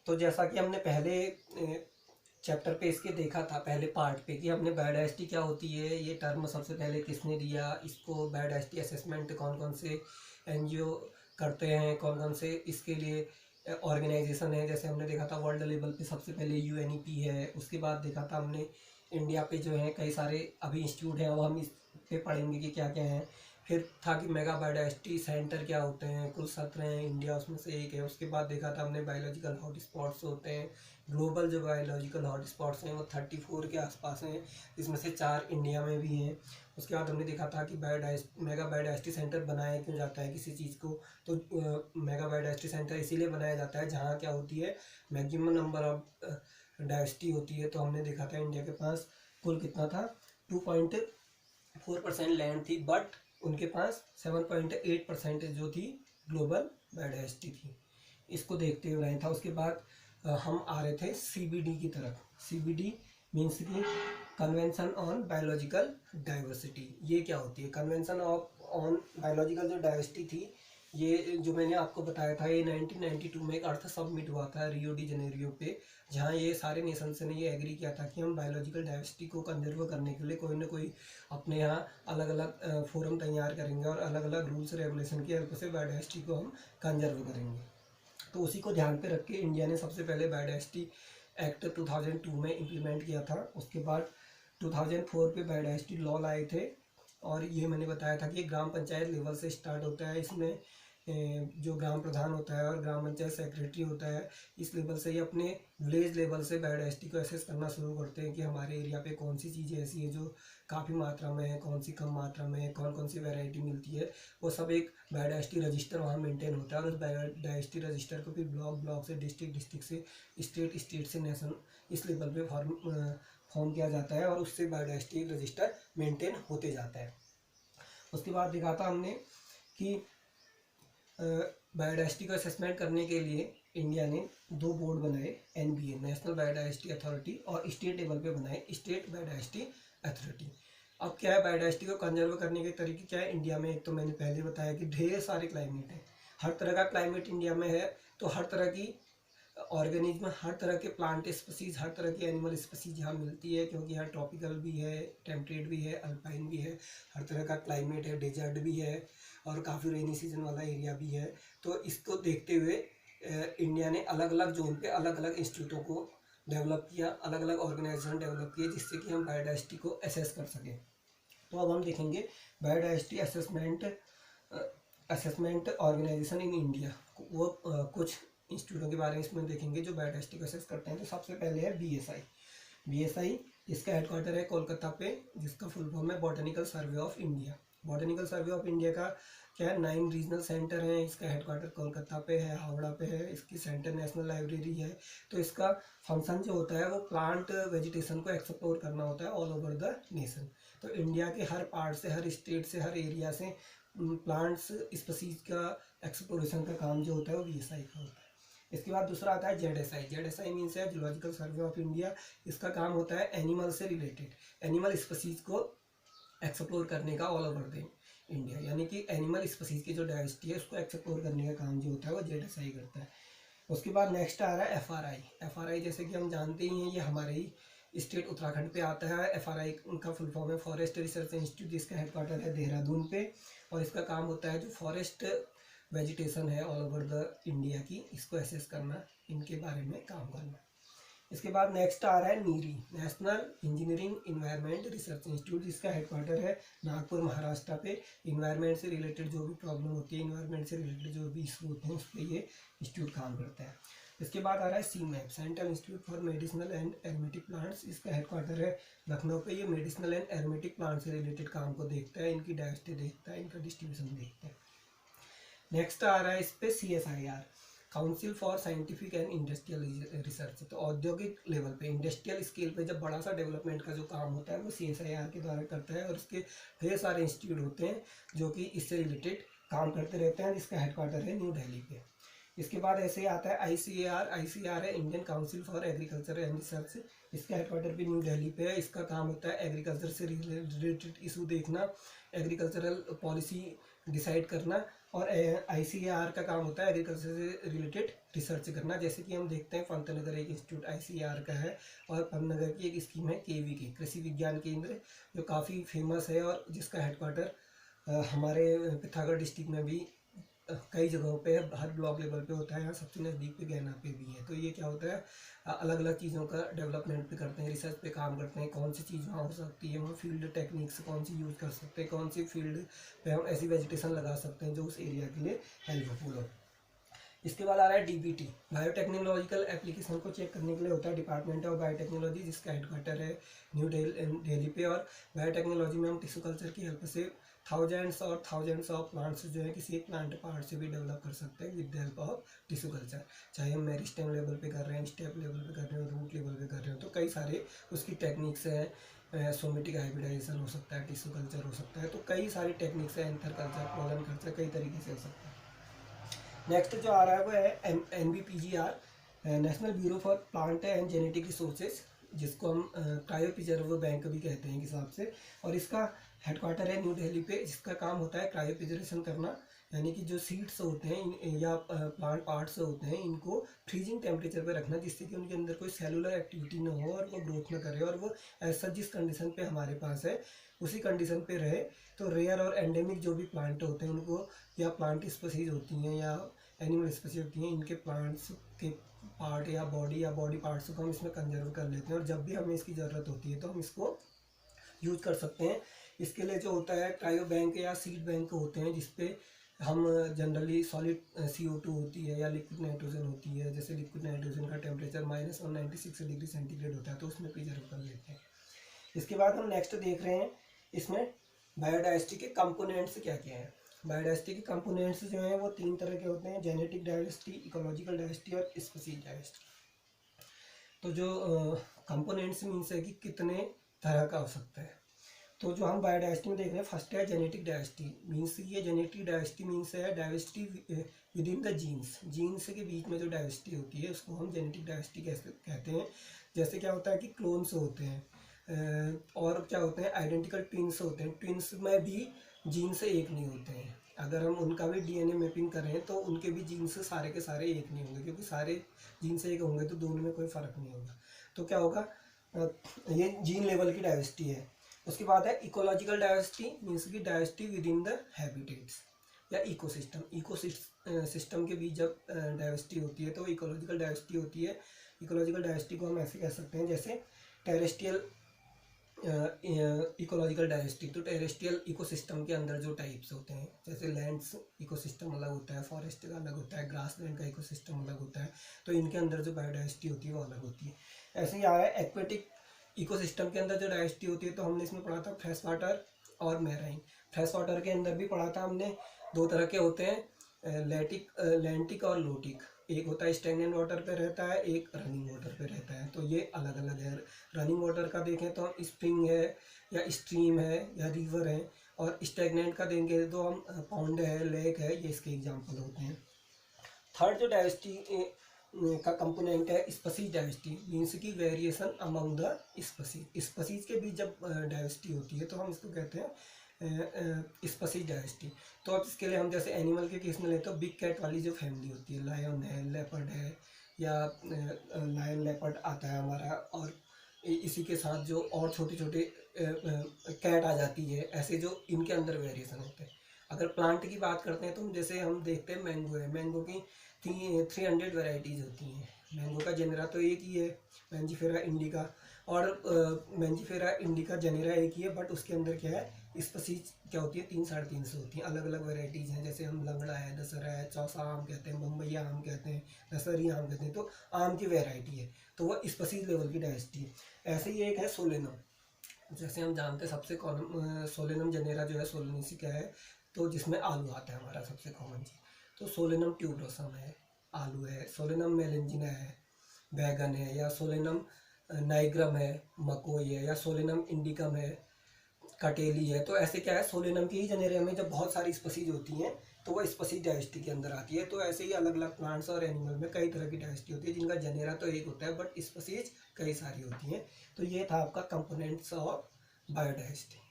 तो जैसा कि हमने पहले चैप्टर पे इसके देखा था, पहले पार्ट पे, कि हमने बायोडाइवर्सिटी क्या होती है, ये टर्म सबसे पहले किसने दिया, इसको बायोडाइवर्सिटी असेसमेंट कौन कौन से एनजीओ करते हैं, कौन कौन से इसके लिए ऑर्गेनाइजेशन है। जैसे हमने देखा था वर्ल्ड लेवल पे सबसे पहले यूएनईपी है, उसके बाद देखा था हमने इंडिया पे जो है कई सारे अभी इंस्टीट्यूट हैं, अब हम इस पे पढ़ेंगे कि क्या क्या हैं। फिर था कि मेगा बायोडाइवर्सिटी सेंटर क्या होते हैं, कुल 17 हैं, इंडिया उसमें से एक है। उसके बाद देखा था हमने बायोलॉजिकल हॉट स्पॉट्स होते हैं, ग्लोबल जो बायोलॉजिकल हॉट स्पॉट्स हैं वो 34 के आसपास हैं, जिसमें से 4 इंडिया में भी हैं। उसके बाद हमने देखा था कि मेगा बायोडाइवर्सिटी सेंटर बनाया क्यों जाता है किसी चीज़ को, तो मेगा बायोडाइवर्सिटी सेंटर इसीलिए बनाया जाता है जहाँ क्या होती है, मैक्सिमम नंबर ऑफ डाइवर्सिटी होती है। तो हमने देखा था इंडिया के पास कुल कितना था, 2.4% लैंड थी, बट उनके पास 7.8% जो थी ग्लोबल बायोडाइवर्सिटी थी। इसको देखते हुए रहे था। उसके बाद हम आ रहे थे सीबीडी की तरफ। सीबीडी मीन्स की कन्वेंशन ऑन बायोलॉजिकल डाइवर्सिटी। ये क्या होती है कन्वेंशन ऑन बायोलॉजिकल जो डाइवर्सिटी थी, ये जो मैंने आपको बताया था, ये 1992 में एक अर्थ सबमिट हुआ था रियो डी जनेरियो पे, जहाँ ये सारे नेशंस ने ये एग्री किया था कि हम बायोलॉजिकल डाइवर्सिटी को कंजर्व करने के लिए कोई ना कोई अपने यहाँ अलग अलग फोरम तैयार करेंगे और अलग अलग रूल्स रेगुलेशन की हेल्प से बायोडाइवर्सिटी को हम कंजर्व करेंगे। तो उसी को ध्यान पे रख के इंडिया ने सबसे पहले बायोडाइवर्सिटी एक्ट 2002 में इम्प्लीमेंट किया था। उसके बाद 2004 पे बायोडाइवर्सिटी लॉ लाए थे, और ये मैंने बताया था कि ग्राम पंचायत लेवल से स्टार्ट होता है। इसमें जो ग्राम प्रधान होता है और ग्राम पंचायत सेक्रेटरी होता है, इस लेवल से ही अपने विलेज लेवल से बायोडाइवर्सिटी को एसेस करना शुरू करते हैं कि हमारे एरिया पे कौन सी चीज़ें ऐसी है जो काफ़ी मात्रा में है, कौन सी कम मात्रा में है, कौन कौन सी वैरायटी मिलती है। वो सब एक बायोडाइवर्सिटी रजिस्टर वहाँ मेंटेन होता है, और उस बायोडाइवर्सिटी रजिस्टर को फिर ब्लॉक से डिस्ट्रिक्ट से स्टेट से नेशन, इस लेवल पे फॉर्म किया जाता है, और उससे बायोडाइवर्सिटी रजिस्टर मेंटेन होते जाता है। उसके बाद देखा था हमने कि बायोडाइवर्सिटी को असेसमेंट करने के लिए इंडिया ने 2 बोर्ड बनाए, एनबीए नेशनल बायोडाइवर्सिटी अथॉरिटी, और स्टेट लेवल पे बनाए स्टेट बायोडाइवर्सिटी अथॉरिटी। अब क्या है, बायोडाइवर्सिटी को कंजर्व करने के तरीके क्या है इंडिया में। एक तो मैंने पहले बताया कि ढेर सारे क्लाइमेट है, हर तरह का क्लाइमेट इंडिया में है, तो हर तरह की ऑर्गेनिज्म, हर तरह के प्लांट स्पीसीज, हर तरह की एनिमल स्पीसीज यहाँ मिलती है, क्योंकि यहाँ ट्रॉपिकल भी है, टेम्परेट भी है, अल्पाइन भी है, हर तरह का क्लाइमेट है, डेजर्ट भी है, और काफ़ी रेनी सीजन वाला एरिया भी है। तो इसको देखते हुए इंडिया ने अलग अलग जोन पे अलग अलग इंस्टीट्यूटों को डेवलप किया, अलग अलग ऑर्गेनाइजेशन डेवलप किए, जिससे कि हम बायोडाइवर्सिटी को असेस कर सकें। तो अब हम देखेंगे biodiversity assessment organization in India, वो कुछ इंस्टीट्यूटों के बारे में इसमें देखेंगे जो बायोडाइवर्सिटी को असेस करते हैं। तो सबसे पहले है बीएसआई, इसका हेडक्वार्टर है कोलकाता पे, जिसका फुल फॉर्म है botanical survey of India. Botanical survey of India का क्या है, 9 रीजनल सेंटर हैं, इसका हेडक्वार्टर कोलकाता पे है, हावड़ा पे है, इसकी सेंटर नेशनल लाइब्रेरी है। तो इसका फंक्शन जो होता है वो प्लांट वेजिटेशन को एक्सप्लोर करना होता है ऑल ओवर द नेशन। तो इंडिया के हर पार्ट से, हर स्टेट से, हर एरिया से प्लांट्स स्पीसीज का एक्सप्लोरेशन का काम जो होता है वो बीएसआई का होता है। इसके बाद दूसरा आता है जेडएसआई मीन्स है जूलॉजिकल सर्वे ऑफ इंडिया। इसका काम होता है एनिमल से रिलेटेड, एनिमल स्पीसीज को एक्सप्लोर करने का ऑल ओवर द इंडिया, यानी कि एनिमल स्पीसीज की जो डाइवर्सिटी है उसको एक्सप्लोर करने का काम जो होता है वो जेडएसआई करता है। उसके बाद नेक्स्ट आ रहा है एफआरआई जैसे कि हम जानते ही हैं, ये हमारे ही स्टेट उत्तराखंड पे आता है। एफआरआई का फुल फॉर्म है फॉरेस्ट रिसर्च इंस्टीट्यूट, जिसका हेडक्वार्टर है देहरादून पे, और इसका काम होता है जो फॉरेस्ट वेजिटेशन है ऑल ओवर द इंडिया की, इसको एसेस करना, इनके बारे में काम करना। इसके बाद नेक्स्ट आ रहा है NEERI, national engineering environment research institute, जिसका हेडक्वार्टर है नागपुर महाराष्ट्र पे। इन्वायरमेंट से रिलेटेड जो भी प्रॉब्लम होती है, इन्वायरमेंट से रिलेटेड जो भी इशू होते हैं उस पर ये इंस्टीट्यूट काम करता है। इसके बाद आ रहा है CIMAP, central institute for medicinal and aromatic plants, इसका हेडक्वार्टर है लखनऊ पे। ये मेडिसिनल एंड एरोमेटिक प्लांट से रिलेटेड काम को देखता है, इनकी डाइवर्सिटी देखता है, इनका डिस्ट्रीब्यूशन देखता है। नेक्स्ट आ रहा है इस पे CSIR, council for scientific and industrial research. तो औद्योगिक लेवल पे, इंडस्ट्रियल स्केल पे जब बड़ा सा डेवलपमेंट का जो काम होता है वो CSIR के द्वारा करता है, और इसके ढेर सारे इंस्टीट्यूट होते हैं जो कि इससे रिलेटेड काम करते रहते हैं, जिसका हेडक्वार्टर है न्यू दिल्ली पे। इसके बाद ऐसे ही आता है ICAR है Indian council for agriculture and research, इसका हेडक्वार्टर भी न्यू दिल्ली पे है। इसका काम होता है एग्रीकल्चर से रिलेटेड इशू देखना, एग्रीकल्चरल पॉलिसी डिसाइड करना, और ICAR का काम होता है एग्रीकल्चर से रिलेटेड रिसर्च करना। जैसे कि हम देखते हैं पंतनगर एक इंस्टीट्यूट ICAR का है, और पंतनगर की एक स्कीम है KVK, कृषि विज्ञान केंद्र, जो काफ़ी फेमस है और जिसका हेडक्वार्टर हमारे पिथौरागढ़ डिस्ट्रिक्ट में भी कई जगहों पे हर ब्लॉक लेवल पे होता है। यहाँ सबसे नज़दीक पे गैना पे भी है। तो ये क्या होता है, अलग अलग चीज़ों का डेवलपमेंट पे करते हैं, रिसर्च पे काम करते हैं, कौन सी चीज़ वहाँ हो सकती है, वहाँ फील्ड टेक्निक्स कौन सी यूज़ कर सकते हैं, कौन सी फील्ड पे हम ऐसी वेजिटेशन लगा सकते हैं जो उस एरिया के लिए हेल्पफुल हो। इसके बाद आ रहा है DBT, बायोटेक्नोलॉजिकल एप्लीकेशन को चेक करने के लिए होता है, डिपार्टमेंट ऑफ बायोटेक्नोलॉजी, जिसका हेडक्वार्टर है न्यू दिल्ली पे। और बायोटेक्नोलॉजी में हम टिश्यू कल्चर की हेल्प से थाउजेंड्स ऑफ प्लांट्स जो है किसी एक प्लांट पार्ट से भी डेवलप कर सकते हैं with the help of tissue culture. चाहे हम मेरिस्टेम लेवल पे कर रहे हैं, स्टेप लेवल पे कर रहे हैं, रूट लेवल पे कर रहे हैं, तो कई सारे उसकी टेक्निक्स हैं। सोमेटिक हाइब्रिडाइजेशन हो सकता है, टिश्यू कल्चर हो सकता है, तो कई सारी टेक्निक्स हैं, एंथर कल्चर, पोलन कल्चर, कई तरीके से हो सकता है। नेक्स्ट जो आ रहा है वो है NBPGR, national bureau for plant and genetic resources, जिसको हम क्रायो प्रिजर्व बैंक भी कहते हैं हिसाब से। और इसका हेडक्वार्टर है न्यू दिल्ली पे, जिसका काम होता है क्रायो प्रिजर्वेशन करना, यानी कि जो सीड्स होते हैं या प्लांट पार्ट्स होते हैं इनको फ्रीजिंग टेम्परेचर पे रखना, जिससे कि उनके अंदर कोई सेलुलर एक्टिविटी ना हो और वो ग्रोथ ना करे, और वो ऐसा जिस कंडीशन पे हमारे पास है उसी कंडीशन पे रहे। तो रेयर और एंडेमिक जो भी प्लांट होते हैं उनको, या प्लांट स्पीसीज होती हैं या एनिमल स्पीसीज होती हैं, इनके प्लांट्स के पार्ट या बॉडी पार्ट्स को हम इसमें कंजर्व कर लेते हैं, और जब भी हमें इसकी ज़रूरत होती है तो हम इसको यूज कर सकते हैं। इसके लिए जो होता है क्रायो बैंक या सीड बैंक होते हैं, जिसपे हम जनरली सॉलिड CO2 होती है या लिक्विड नाइट्रोजन होती है, जैसे लिक्विड नाइट्रोजन का टेम्परेचर -196 डिग्री सेंटीग्रेड होता है, तो उसमें प्रिजर्व कर लेते हैं। इसके बाद हम नेक्स्ट देख रहे हैं, इसमें बायोडाइवर्सिटी के कंपोनेंट्स क्या क्या हैं। बायोडाइवर्सिटी के कंपोनेंट्स जो हैं वो 3 तरह के होते हैं, जेनेटिक डाइवर्सिटी, इकोलॉजिकल डाइवर्सिटी और स्पीशीज डाइवर्सिटी। तो जो कंपोनेंट्स मीन्स है कि कितने तरह का हो सकता है। तो जो हम बायोडाइवर्सिटी में देख रहे हैं, फर्स्ट है जेनेटिक डाइवर्सिटी, मीन्स ये जेनेटिक डाइवर्सिटी मीन्स है diversity within the genes, genes के बीच में जो डाइवर्सिटी होती है उसको हम जेनेटिक डाइवर्सिटी कहते हैं। जैसे क्या होता है कि क्लोन्स होते हैं, और क्या होते हैं आइडेंटिकल ट्विन्स होते हैं, ट्विन्स में भी जीन से एक नहीं होते हैं। अगर हम उनका भी DNA मैपिंग करें तो उनके भी जीन्स सारे के सारे एक नहीं होंगे, क्योंकि सारे जीन से एक होंगे तो दोनों में कोई फ़र्क नहीं होगा। तो क्या होगा, ये जीन लेवल की डाइवर्सिटी है। उसके बाद है इकोलॉजिकल डाइवर्सिटी, मीन्स की diversity within the habitats या इकोसिस्टम के बीच जब डाइवर्सिटी होती है तो इकोलॉजिकल डाइवर्सिटी होती है। इकोलॉजिकल डाइवर्सिटी को हम ऐसे कह सकते हैं, जैसे टेरेस्ट्रियल इकोलॉजिकल डाइवर्सिटी, तो टेरेस्ट्रियल इकोसिस्टम के अंदर जो टाइप्स होते हैं, जैसे लैंड्स इकोसिस्टम अलग होता है, फॉरेस्ट का अलग होता है, ग्रास लैंड का इकोसिस्टम अलग होता है, तो इनके अंदर जो बायोडाइवर्सिटी होती है वो अलग होती है। ऐसे ही आ रहा है एक्वेटिक इकोसिस्टम के अंदर जो डाइवर्सिटी होती है, तो हमने इसमें पढ़ा था फ्रेश वाटर और मैराइन। फ्रेश वाटर के अंदर भी पढ़ा था हमने, 2 तरह के होते हैं, लैंटिक और लोटिक। एक होता है स्टैग्नेंट वाटर पे रहता है, एक रनिंग वाटर पे रहता है, तो ये अलग अलग है। रनिंग वाटर का देखें तो हम स्प्रिंग है या स्ट्रीम है या रिवर है, और स्टैग्नेंट का देंगे तो हम पॉन्ड है, लेक है, ये इसके एग्जाम्पल होते हैं। थर्ड जो डाइवर्सिटी का कंपोनेंट है स्पीशीज डाइवर्सिटी, मीन्स की variation among the species. Species के बीच जब डाइवर्सिटी होती है तो हम इसको कहते हैं स्पीशीज डाइवर्सिटी। तो अब इसके लिए हम जैसे एनिमल के केस में लेते हैं, बिग कैट वाली जो फैमिली होती है, लायन है, लेपर्ड है, या लायन लेपर्ड आता है हमारा, और इसी के साथ जो और छोटे छोटे कैट आ जाती है, ऐसे जो इनके अंदर वेरिएशन होते हैं। अगर प्लांट की बात करते हैं तो जैसे हम देखते हैं मैंगो है, मैंगो की 300 वेराइटीज़ होती हैं। मैंगो का जेनेरा तो एक ही है, मैंजीफेरा इंडिका, और मैंजीफेरा इंडिका जेनेरा एक ही है, बट उसके अंदर क्या है स्पीशीज क्या होती है, 300-350 होती हैं, अलग अलग वेराइटीज़ हैं। जैसे हम लंगड़ा है, दशहरा है, चौसा आम कहते हैं, बम्बैया आम कहते हैं, दशहरी आम कहते हैं, तो आम की वेराइटी है, तो वह स्पीशीज लेवल की डाइवर्सिटी है। ऐसे ही एक है सोलेनम, जैसे हम जानते हैं सबसे कॉमन सोलेनम जेनेरा जो है सोलेनेसी क्या है, तो जिसमें आलू आता है हमारा सबसे कॉमन चीज़, तो सोलेनम ट्यूबरोसम है, आलू है, सोलेनम मेलेंजिना है, बैगन है, या सोलेनम नाइग्रम है, मकोई है, या सोलेनम इंडिकम है, कटेली है। तो ऐसे क्या है, सोलेनम के ही जेनेरिया में जब बहुत सारी स्पीशीज होती हैं तो वो स्पीशीज डाइवर्सिटी के अंदर आती है। तो ऐसे ही अलग अलग प्लांट्स और एनिमल में कई तरह की डाइवर्सिटी होती है, जिनका जेनेरा तो एक होता है बट स्पीशीज कई सारी होती हैं। तो ये था आपका कंपोनेंट्स ऑफ बायोडाइवर्सिटी।